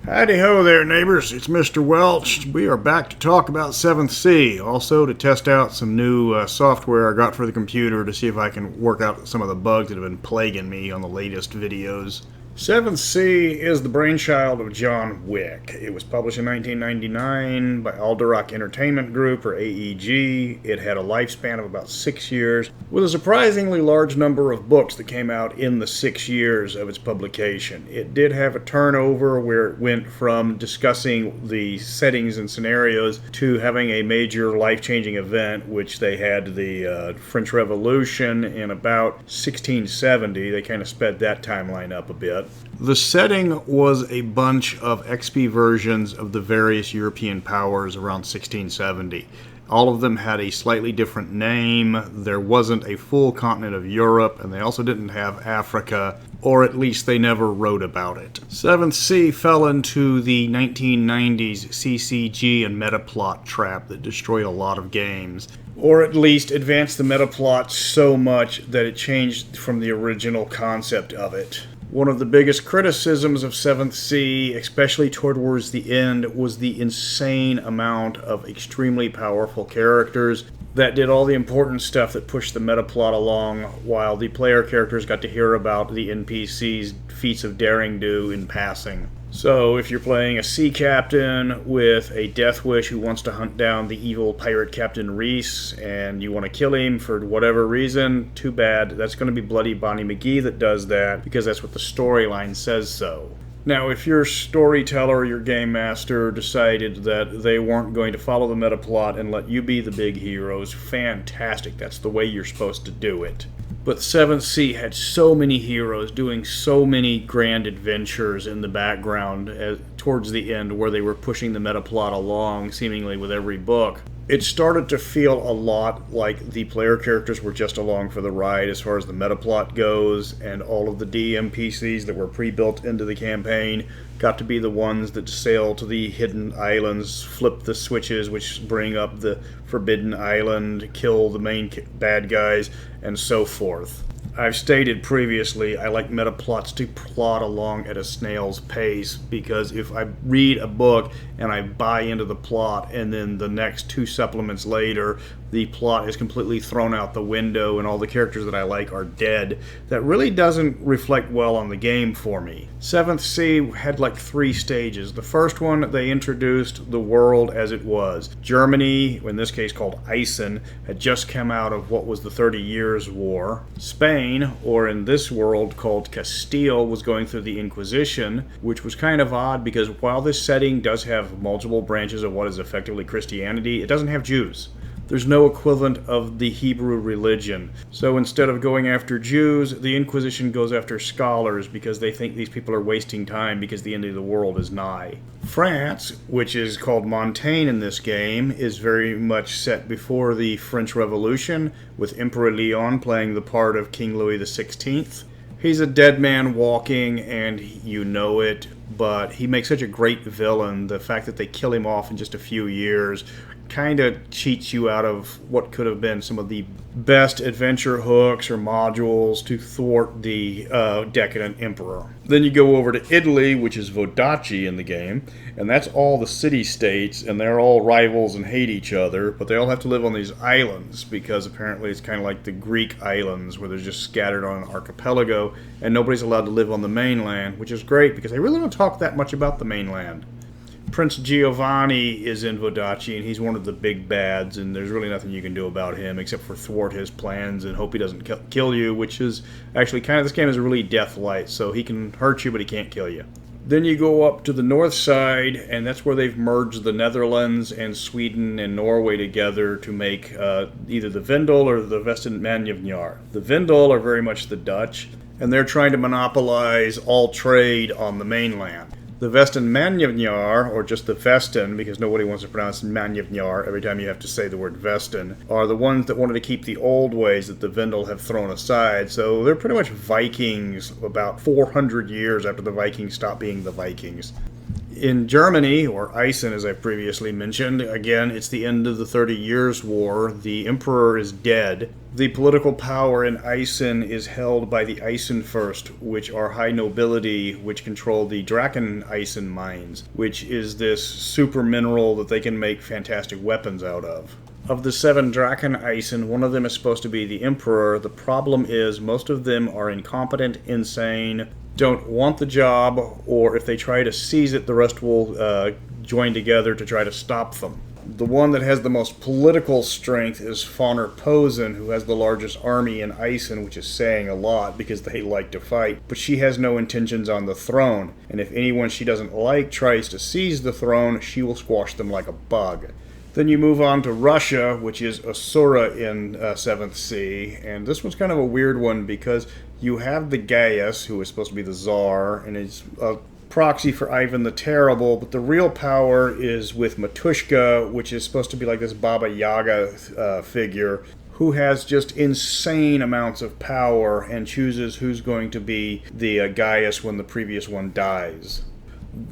Howdy-ho there, neighbors. It's Mr. Welch. We are back to talk about 7th Sea. Also to test out some new software I got for the computer to see if I can work out some of the bugs that have been plaguing me on the latest videos. 7th Sea is the brainchild of John Wick. It was published in 1999 by Alderock Entertainment Group, or AEG. It had a lifespan of about 6 years, with a surprisingly large number of books that came out in the 6 years of its publication. It did have a turnover where it went from discussing the settings and scenarios to having a major life-changing event, which they had the French Revolution in about 1670. They kind of sped that timeline up a bit. The setting was a bunch of XP versions of the various European powers around 1670. All of them had a slightly different name. There wasn't a full continent of Europe, and they also didn't have Africa, or at least they never wrote about it. 7th Sea fell into the 1990s CCG and metaplot trap that destroyed a lot of games, or at least advanced the metaplot so much that it changed from the original concept of it. One of the biggest criticisms of 7th Sea, especially towards the end, was the insane amount of extremely powerful characters that did all the important stuff that pushed the meta plot along, while the player characters got to hear about the NPCs' feats of daring do in passing. So if you're playing a sea captain with a death wish who wants to hunt down the evil pirate Captain Reese, and you want to kill him for whatever reason, too bad. That's going to be Bloody Bonnie McGee that does that, because that's what the storyline says so. Now, if your storyteller or your game master decided that they weren't going to follow the meta plot and let you be the big heroes, fantastic. That's the way you're supposed to do it. But 7th Sea had so many heroes doing so many grand adventures in the background towards the end, where they were pushing the meta plot along seemingly with every book. It started to feel a lot like the player characters were just along for the ride as far as the meta plot goes, and all of the DMPCs that were pre-built into the campaign got to be the ones that sail to the hidden islands, flip the switches which bring up the forbidden island, kill the main bad guys, and so forth. I've stated previously, I like meta plots to plot along at a snail's pace, because if I read a book and I buy into the plot and then the next 2 supplements later the plot is completely thrown out the window and all the characters that I like are dead, that really doesn't reflect well on the game for me. 7th Sea had like 3 stages. The first one, they introduced the world as it was. Germany, in this case called Eisen, had just come out of what was the 30 Years' War. Spain, or in this world called Castile, was going through the Inquisition, which was kind of odd because while this setting does have multiple branches of what is effectively Christianity, it doesn't have Jews. There's no equivalent of the Hebrew religion. So instead of going after Jews, the Inquisition goes after scholars because they think these people are wasting time because the end of the world is nigh. France, which is called Montaigne in this game, is very much set before the French Revolution, with Emperor Leon playing the part of King Louis XVI. He's a dead man walking, and you know it, but he makes such a great villain. The fact that they kill him off in just a few years kind of cheats you out of what could have been some of the best adventure hooks or modules to thwart the decadent emperor. Then you go over to Italy, which is Vodacce in the game, and that's all the city-states, and they're all rivals and hate each other, but they all have to live on these islands, because apparently it's kind of like the Greek islands, where they're just scattered on an archipelago, and nobody's allowed to live on the mainland, which is great, because they really don't talk that much about the mainland. Prince Giovanni is in Vodacce, and he's one of the big bads, and there's really nothing you can do about him except for thwart his plans and hope he doesn't kill you, which is actually kind of, this game is really death-light, so he can hurt you, but he can't kill you. Then you go up to the north side, and that's where they've merged the Netherlands and Sweden and Norway together to make either the Vendel or the Westen-Manjevnar. The Vendel are very much the Dutch, and they're trying to monopolize all trade on the mainland. The Westen-Manjevnar, or just the Westen, because nobody wants to pronounce Manjevnar every time you have to say the word Westen, are the ones that wanted to keep the old ways that the Vendel have thrown aside. So they're pretty much Vikings about 400 years after the Vikings stopped being the Vikings. In Germany, or Eisen as I previously mentioned, again, it's the end of the 30 Years' War. The emperor is dead. The political power in Eisen is held by the Eisenfürst, which are high nobility, which control the Drachen Eisen mines, which is this super mineral that they can make fantastic weapons out of. Of the 7 Drachen Eisen, one of them is supposed to be the emperor. The problem is most of them are incompetent, insane, don't want the job, or if they try to seize it, the rest will join together to try to stop them. The one that has the most political strength is Fauner Posen, who has the largest army in Eisen, which is saying a lot because they like to fight, but she has no intentions on the throne, and if anyone she doesn't like tries to seize the throne, she will squash them like a bug. Then you move on to Russia, which is Asura in 7th Sea, and this one's kind of a weird one because you have the Gaius, who is supposed to be the Tsar, and is a proxy for Ivan the Terrible, but the real power is with Matushka, which is supposed to be like this Baba Yaga figure, who has just insane amounts of power and chooses who's going to be the Gaius when the previous one dies.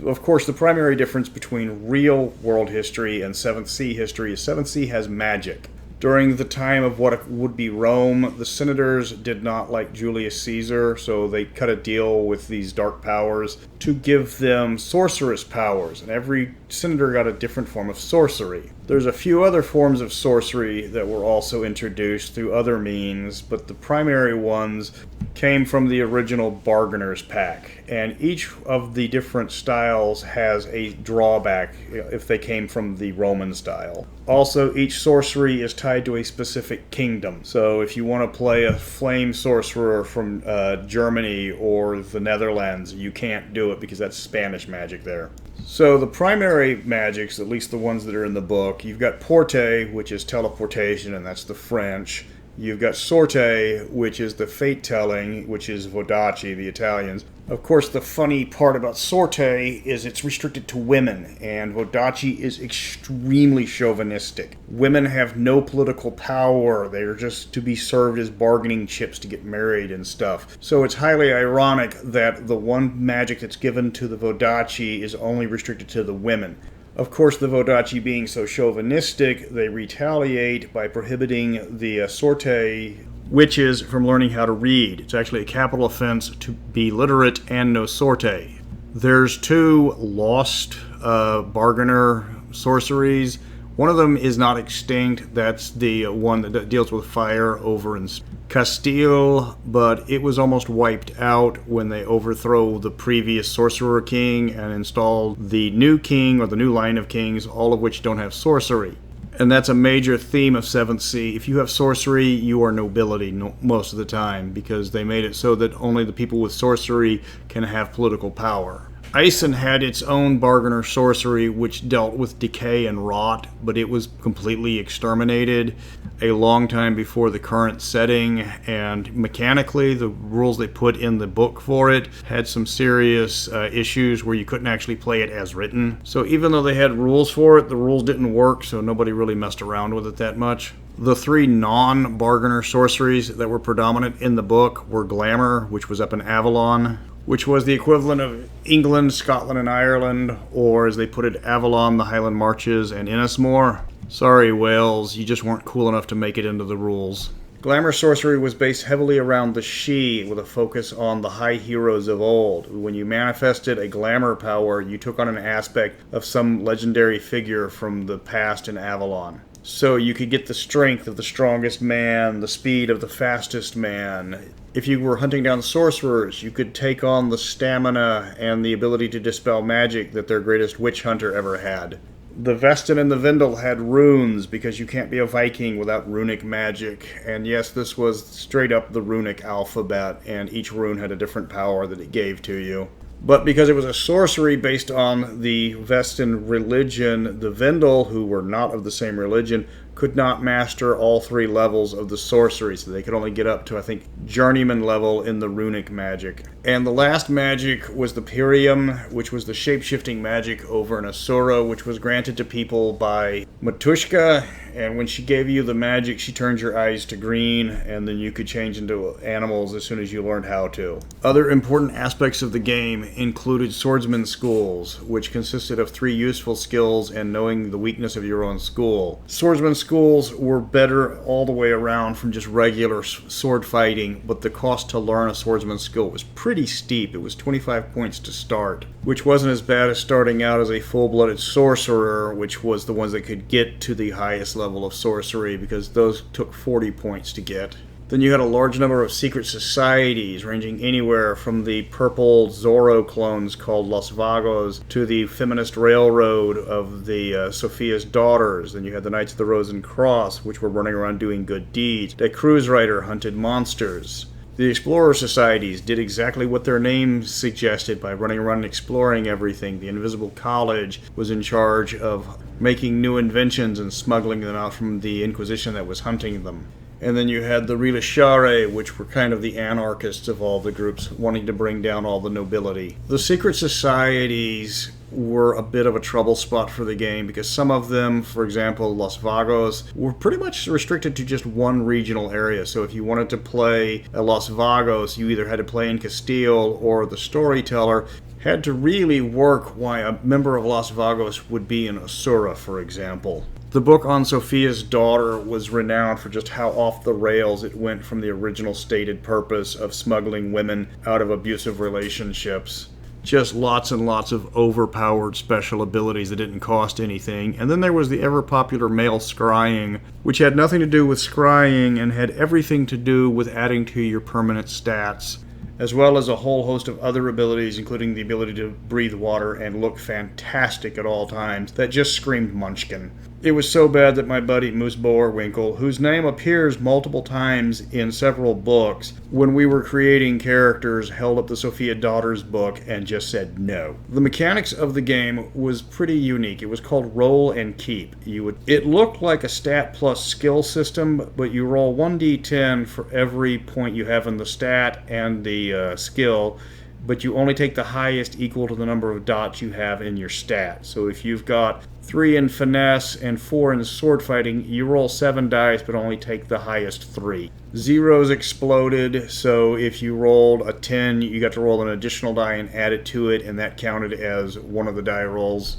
Of course, the primary difference between real world history and 7th Sea history is 7th Sea has magic. During the time of what would be Rome, the senators did not like Julius Caesar, so they cut a deal with these dark powers to give them sorceress powers, and every senator got a different form of sorcery. There's a few other forms of sorcery that were also introduced through other means, but the primary ones came from the original Bargainer's Pack, and each of the different styles has a drawback if they came from the Roman style. Also, each sorcery is tied to a specific kingdom, so if you want to play a flame sorcerer from Germany or the Netherlands, you can't do it because that's Spanish magic there. So the primary magics, at least the ones that are in the book, you've got Porte, which is teleportation, and that's the French. You've got Sorte, which is the fate-telling, which is Vodacci, the Italians. Of course, the funny part about Sorte is it's restricted to women, and Vodacci is extremely chauvinistic. Women have no political power. They are just to be served as bargaining chips to get married and stuff. So it's highly ironic that the one magic that's given to the Vodacci is only restricted to the women. Of course, the Vodacci being so chauvinistic, they retaliate by prohibiting the Sorte witches from learning how to read. It's actually a capital offense to be literate and know Sorte. There's 2 lost bargainer sorceries. One of them is not extinct. That's the one that deals with fire over in Castile, but it was almost wiped out when they overthrow the previous sorcerer king and install the new king or the new line of kings, all of which don't have sorcery. And that's a major theme of 7th Sea. If you have sorcery, you are nobility most of the time, because they made it so that only the people with sorcery can have political power. Eisen had its own bargainer sorcery, which dealt with decay and rot, but it was completely exterminated a long time before the current setting, and mechanically the rules they put in the book for it had some serious issues where you couldn't actually play it as written. So even though they had rules for it, the rules didn't work, so nobody really messed around with it that much. The 3 non-bargainer sorceries that were predominant in the book were Glamour, which was up in Avalon, which was the equivalent of England, Scotland, and Ireland, or as they put it, Avalon, the Highland Marches, and Innismore. Sorry, Wales, you just weren't cool enough to make it into the rules. Glamour sorcery was based heavily around the Sidhe, with a focus on the high heroes of old. When you manifested a glamour power, you took on an aspect of some legendary figure from the past in Avalon. So you could get the strength of the strongest man, the speed of the fastest man. If you were hunting down sorcerers, you could take on the stamina and the ability to dispel magic that their greatest witch hunter ever had. The Vestin and the Vendel had runes, because you can't be a Viking without runic magic. And yes, this was straight up the runic alphabet, and each rune had a different power that it gave to you. But because it was a sorcery based on the Vestin religion, the Vendel, who were not of the same religion, could not master all 3 levels of the sorcery, so they could only get up to, I think, journeyman level in the runic magic. And the last magic was the Pyrium, which was the shape-shifting magic over an Asura, which was granted to people by Matushka, and when she gave you the magic, she turned your eyes to green, and then you could change into animals as soon as you learned how to. Other important aspects of the game included swordsman schools, which consisted of 3 useful skills and knowing the weakness of your own school. Swordsman schools were better all the way around from just regular sword fighting, but the cost to learn a swordsman skill was pretty steep. It was 25 points to start, which wasn't as bad as starting out as a full-blooded sorcerer, which was the ones that could get to the highest level of sorcery, because those took 40 points to get. Then you had a large number of secret societies, ranging anywhere from the purple Zorro clones called Los Vagos to the feminist railroad of the Sophia's Daughters. Then you had the Knights of the Rose and Cross, which were running around doing good deeds. The cruise rider hunted monsters. The Explorer Societies did exactly what their name suggested by running around and exploring everything. The Invisible College was in charge of making new inventions and smuggling them out from the Inquisition that was hunting them. And then you had the Rilashare, which were kind of the anarchists of all the groups, wanting to bring down all the nobility. The secret societies were a bit of a trouble spot for the game, because some of them, for example, Los Vagos, were pretty much restricted to just one regional area. So if you wanted to play a Los Vagos, you either had to play in Castile, or the storyteller had to really work why a member of Los Vagos would be in Asura, for example. The book on Sophia's Daughter was renowned for just how off the rails it went from the original stated purpose of smuggling women out of abusive relationships. Just lots and lots of overpowered special abilities that didn't cost anything. And then there was the ever-popular male scrying, which had nothing to do with scrying and had everything to do with adding to your permanent stats, as well as a whole host of other abilities, including the ability to breathe water and look fantastic at all times, that just screamed Munchkin. It was so bad that my buddy Moose Boerwinkle, whose name appears multiple times in several books, when we were creating characters, held up the Sophia Daughters book and just said no. The mechanics of the game was pretty unique. It was called Roll and Keep. It looked like a stat plus skill system, but you roll 1d10 for every point you have in the stat and the skill, but you only take the highest equal to the number of dots you have in your stat. So if you've got 3 in finesse and 4 in sword fighting, you roll 7 dice but only take the highest 3. Zeros exploded, so if you rolled a 10, you got to roll an additional die and add it to it, and that counted as one of the die rolls.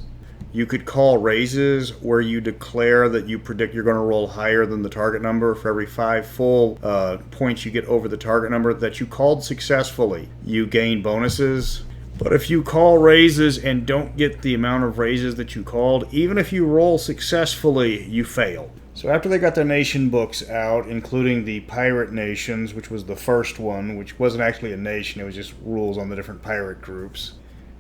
You could call raises, where you declare that you predict you're going to roll higher than the target number. For every 5 full points you get over the target number that you called successfully, you gain bonuses. But if you call raises and don't get the amount of raises that you called, even if you roll successfully, you fail. So after they got the nation books out, including the Pirate Nations, which was the first one, which wasn't actually a nation, it was just rules on the different pirate groups,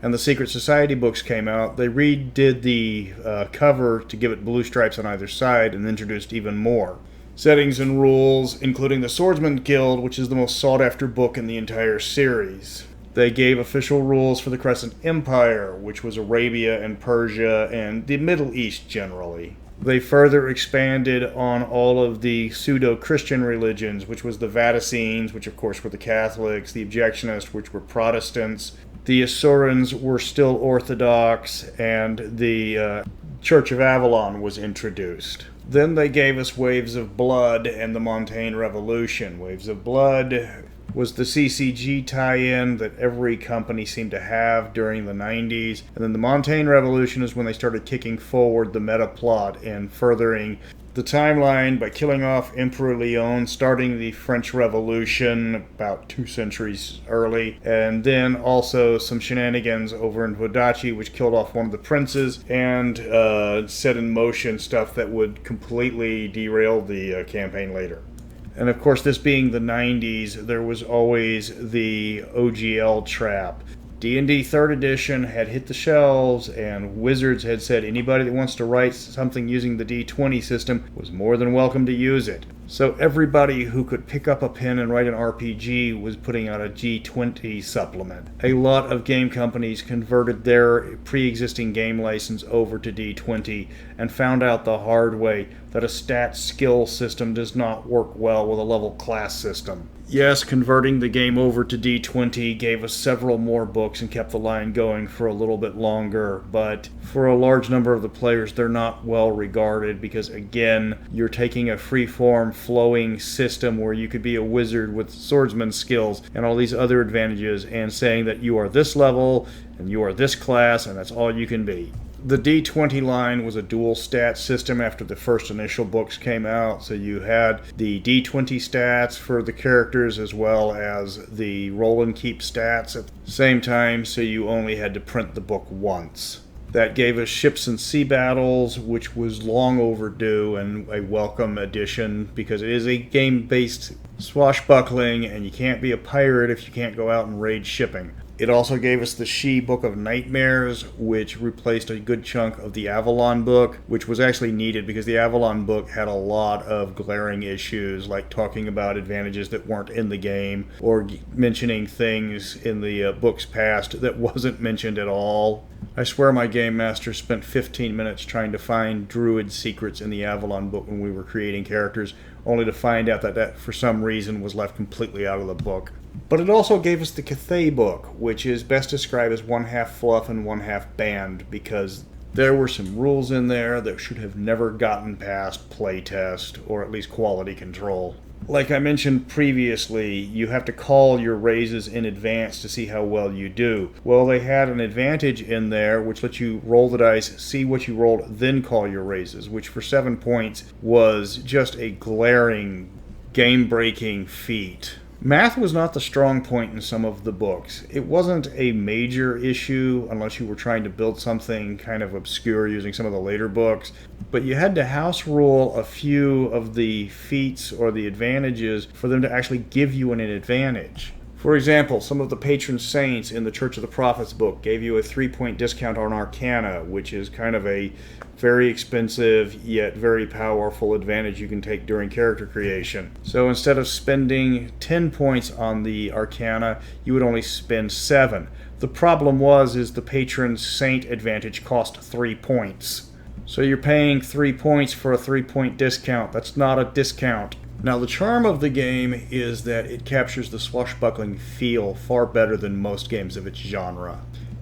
and the Secret Society books came out, they redid the cover to give it blue stripes on either side and introduced even more settings and rules, including the Swordsman Guild, which is the most sought-after book in the entire series. They gave official rules for the Crescent Empire, which was Arabia and Persia and the Middle East generally. They further expanded on all of the pseudo-Christian religions, which was the Vaticenes, which of course were the Catholics, the Objectionists, which were Protestants, the Asurans were still Orthodox, and the Church of Avalon was introduced. Then they gave us Waves of Blood and the Montaigne Revolution. Waves of Blood was the CCG tie-in that every company seemed to have during the 90s. And then the Montaigne Revolution is when they started kicking forward the meta plot and furthering the timeline by killing off Emperor Leon, starting the French Revolution about 2 centuries early, and then also some shenanigans over in Vodachi, which killed off one of the princes and set in motion stuff that would completely derail the campaign later. And of course, this being the 90s, there was always the OGL trap. D&D 3rd edition had hit the shelves, and Wizards had said anybody that wants to write something using the D20 system was more than welcome to use it. So everybody who could pick up a pen and write an RPG was putting out a G20 supplement. A lot of game companies converted their pre-existing game license over to D20 and found out the hard way that a stat skill system does not work well with a level class system. Yes, converting the game over to D20 gave us several more books and kept the line going for a little bit longer, but for a large number of the players, they're not well regarded because, again, you're taking a free-form, flowing system where you could be a wizard with swordsman skills and all these other advantages and saying that you are this level and you are this class and that's all you can be. The D20 line was a dual stat system after the first initial books came out, so you had the D20 stats for the characters as well as the roll and keep stats at the same time, so you only had to print the book once. That gave us ships and sea battles, which was long overdue and a welcome addition because it is a game-based swashbuckling and you can't be a pirate if you can't go out and raid shipping. It also gave us the She Book of Nightmares, which replaced a good chunk of the Avalon book, which was actually needed because the Avalon book had a lot of glaring issues, like talking about advantages that weren't in the game, or mentioning things in the books past that wasn't mentioned at all. I swear my game master spent 15 minutes trying to find druid secrets in the Avalon book when we were creating characters, only to find out that that for some reason was left completely out of the book. But it also gave us the Cathay book, which is best described as one half fluff and one half banned, because there were some rules in there that should have never gotten past playtest, or at least quality control. Like I mentioned previously, you have to call your raises in advance to see how well you do. Well, they had an advantage in there which lets you roll the dice, see what you rolled, then call your raises, which for 7 points was just a glaring, game-breaking feat. Math was not the strong point in some of the books. It wasn't a major issue unless you were trying to build something kind of obscure using some of the later books, but you had to house rule a few of the feats or the advantages for them to actually give you an advantage. For example, some of the patron saints in the Church of the Prophets book gave you a 3-point discount on Arcana, which is kind of a very expensive yet very powerful advantage you can take during character creation. So instead of spending 10 points on the Arcana, you would only spend 7. The problem is the patron saint advantage cost 3 points. So you're paying 3 points for a 3-point discount. That's not a discount. Now, the charm of the game is that it captures the swashbuckling feel far better than most games of its genre.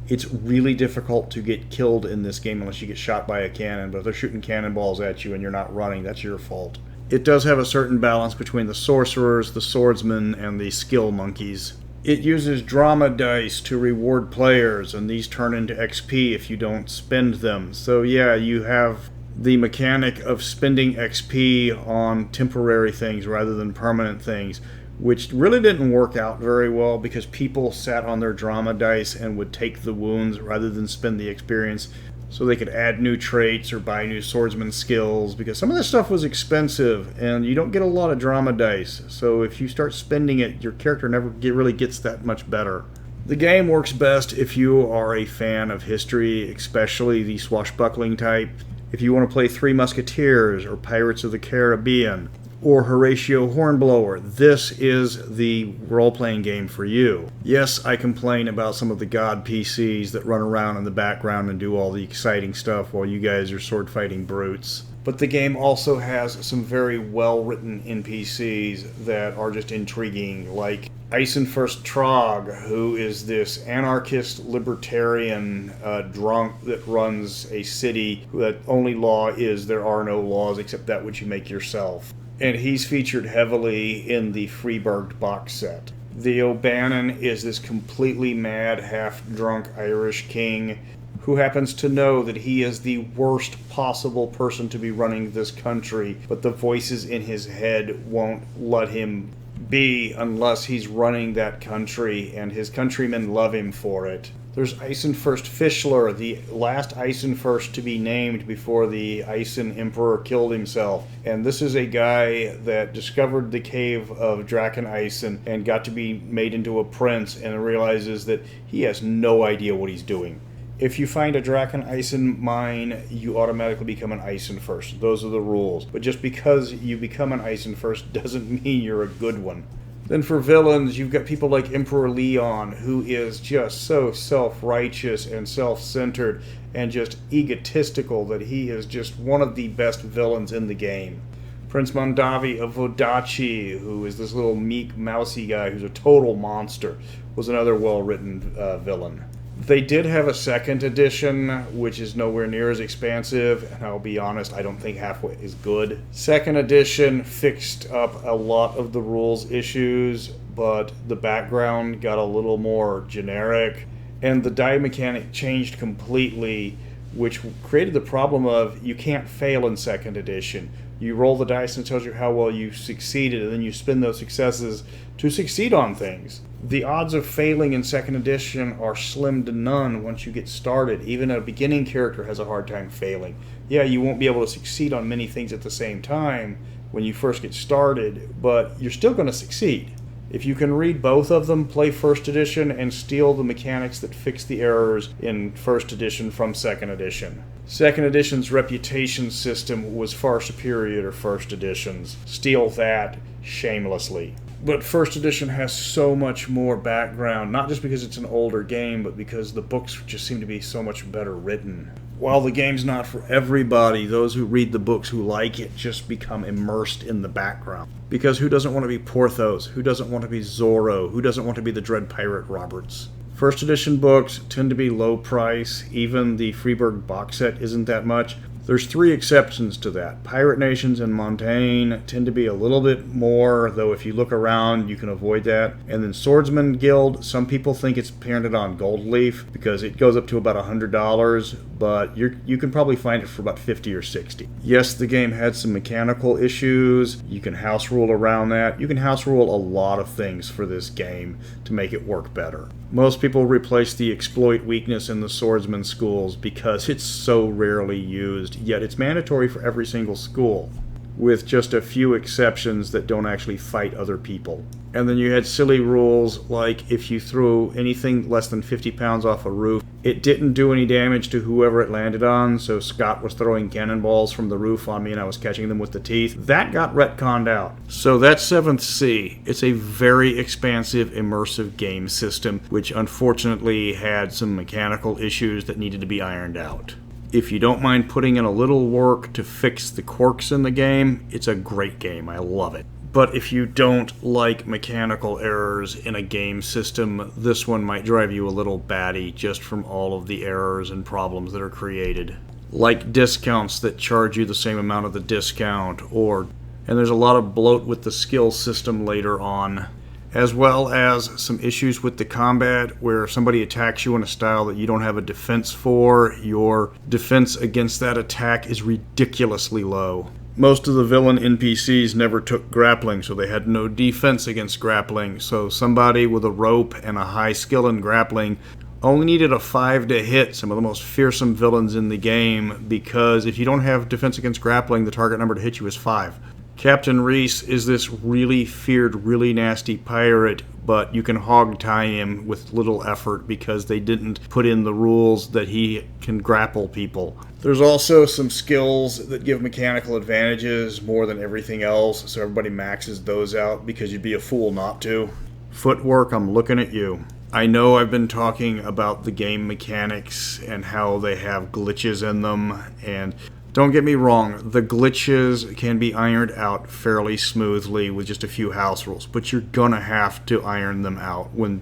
It's really difficult to get killed in this game unless you get shot by a cannon, but if they're shooting cannonballs at you and you're not running, that's your fault. It does have a certain balance between the sorcerers, the swordsmen, and the skill monkeys. It uses drama dice to reward players, and these turn into XP if you don't spend them. So yeah, you have the mechanic of spending XP on temporary things rather than permanent things, which really didn't work out very well because people sat on their drama dice and would take the wounds rather than spend the experience so they could add new traits or buy new swordsman skills, because some of this stuff was expensive and you don't get a lot of drama dice, so if you start spending it, your character never really gets that much better. The game works best if you are a fan of history, especially the swashbuckling type. If you want to play Three Musketeers or Pirates of the Caribbean or Horatio Hornblower, this is the role-playing game for you. Yes, I complain about some of the god PCs that run around in the background and do all the exciting stuff while you guys are sword-fighting brutes. But the game also has some very well-written NPCs that are just intriguing, like Eisenfurst Trog, who is this anarchist libertarian drunk that runs a city that only law is there are no laws except that which you make yourself. And he's featured heavily in the Freeburg box set. The O'Bannon is this completely mad, half-drunk Irish king who happens to know that he is the worst possible person to be running this country, but the voices in his head won't let him be unless he's running that country, and his countrymen love him for it. There's Eisenfurst Fischler, the last Eisenfurst to be named before the Eisen Emperor killed himself. And this is a guy that discovered the cave of Draken Eisen and got to be made into a prince and realizes that he has no idea what he's doing. If you find a Drachen-Eisen mine, you automatically become an Eisen first. Those are the rules. But just because you become an Eisen first doesn't mean you're a good one. Then for villains, you've got people like Emperor Leon, who is just so self-righteous and self-centered and just egotistical that he is just one of the best villains in the game. Prince Mondavi of Vodachi, who is this little meek, mousy guy who's a total monster, was another well-written villain. They did have a second edition, which is nowhere near as expansive, and I'll be honest, I don't think halfway is good. Second edition fixed up a lot of the rules issues, but the background got a little more generic, and the die mechanic changed completely, which created the problem of you can't fail in second edition. You roll the dice and it tells you how well you succeeded, and then you spin those successes to succeed on things. The odds of failing in second edition are slim to none once you get started. Even a beginning character has a hard time failing. Yeah, you won't be able to succeed on many things at the same time when you first get started, but you're still going to succeed. If you can read both of them, play first edition and steal the mechanics that fix the errors in first edition from second edition. Second edition's reputation system was far superior to first edition's. Steal that shamelessly. But first edition has so much more background, not just because it's an older game, but because the books just seem to be so much better written. While the game's not for everybody, those who read the books who like it just become immersed in the background. Because who doesn't want to be Porthos? Who doesn't want to be Zorro? Who doesn't want to be the Dread Pirate Roberts? First edition books tend to be low price. Even the Freeburg box set isn't that much. There's 3 exceptions to that. Pirate Nations and Montaigne tend to be a little bit more, though if you look around, you can avoid that. And then Swordsman Guild, some people think it's parented on Gold Leaf because it goes up to about $100, but you can probably find it for about $50 or $60. Yes, the game had some mechanical issues. You can house rule around that. You can house rule a lot of things for this game to make it work better. Most people replace the exploit weakness in the swordsman schools because it's so rarely used, yet it's mandatory for every single school, with just a few exceptions that don't actually fight other people. And then you had silly rules like if you threw anything less than 50 pounds off a roof, it didn't do any damage to whoever it landed on, so Scott was throwing cannonballs from the roof on me and I was catching them with the teeth. That got retconned out. So that's 7th Sea. It's a very expansive, immersive game system, which unfortunately had some mechanical issues that needed to be ironed out. If you don't mind putting in a little work to fix the quirks in the game, it's a great game. I love it. But if you don't like mechanical errors in a game system, this one might drive you a little batty just from all of the errors and problems that are created. Like discounts that charge you the same amount of the discount, and there's a lot of bloat with the skill system later on, as well as some issues with the combat where somebody attacks you in a style that you don't have a defense for. Your defense against that attack is ridiculously low. Most of the villain NPCs never took grappling, so they had no defense against grappling. So somebody with a rope and a high skill in grappling only needed a 5 to hit some of the most fearsome villains in the game, because if you don't have defense against grappling, the target number to hit you is 5. Captain Reese is this really feared, really nasty pirate, but you can hog tie him with little effort because they didn't put in the rules that he can grapple people. There's also some skills that give mechanical advantages more than everything else, so everybody maxes those out because you'd be a fool not to. Footwork, I'm looking at you. I know I've been talking about the game mechanics and how they have glitches in them, and don't get me wrong, the glitches can be ironed out fairly smoothly with just a few house rules, but you're gonna have to iron them out when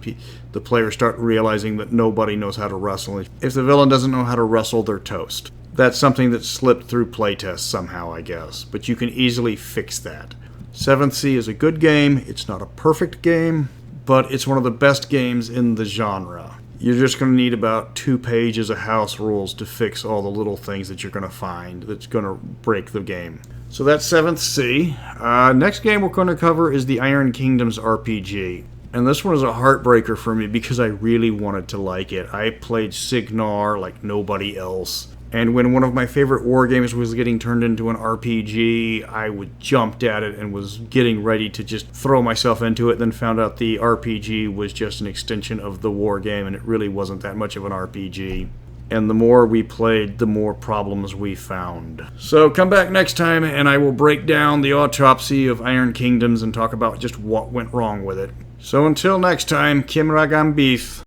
the players start realizing that nobody knows how to wrestle. If the villain doesn't know how to wrestle, they're toast. That's something that slipped through playtests somehow, I guess, but you can easily fix that. 7th Sea is a good game. It's not a perfect game, but it's one of the best games in the genre. You're just going to need about 2 pages of house rules to fix all the little things that you're going to find that's going to break the game. So that's 7th Sea. Next game we're going to cover is the Iron Kingdoms RPG. And this one is a heartbreaker for me because I really wanted to like it. I played Signar like nobody else. And when one of my favorite war games was getting turned into an RPG, I jumped at it and was getting ready to just throw myself into it, then found out the RPG was just an extension of the war game, and it really wasn't that much of an RPG. and the more we played, the more problems we found. So come back next time and I will break down the autopsy of Iron Kingdoms and talk about just what went wrong with it. So until next time, Kim Ragam Beef.